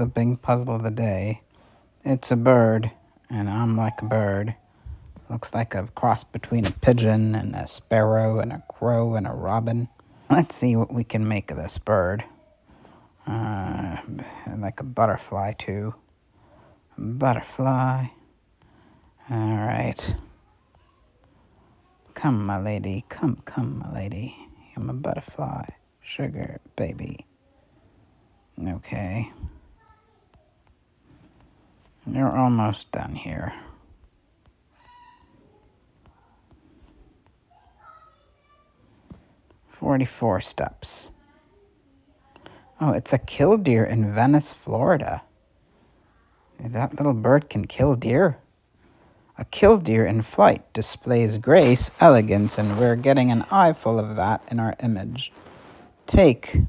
the big puzzle of the day. It's a bird, and I'm like a bird. Looks like a cross between a pigeon and a sparrow and a crow and a robin. Let's see what we can make of this bird. Like a butterfly, too. Butterfly. All right. Come, my lady. Come, my lady. I'm a butterfly. Sugar, baby. Okay. You're almost done here. "44 steps. Oh, it's a killdeer in Venice, Florida. That little bird can kill deer? A killdeer in flight displays grace, elegance, and we're getting an eyeful of that in our image. Take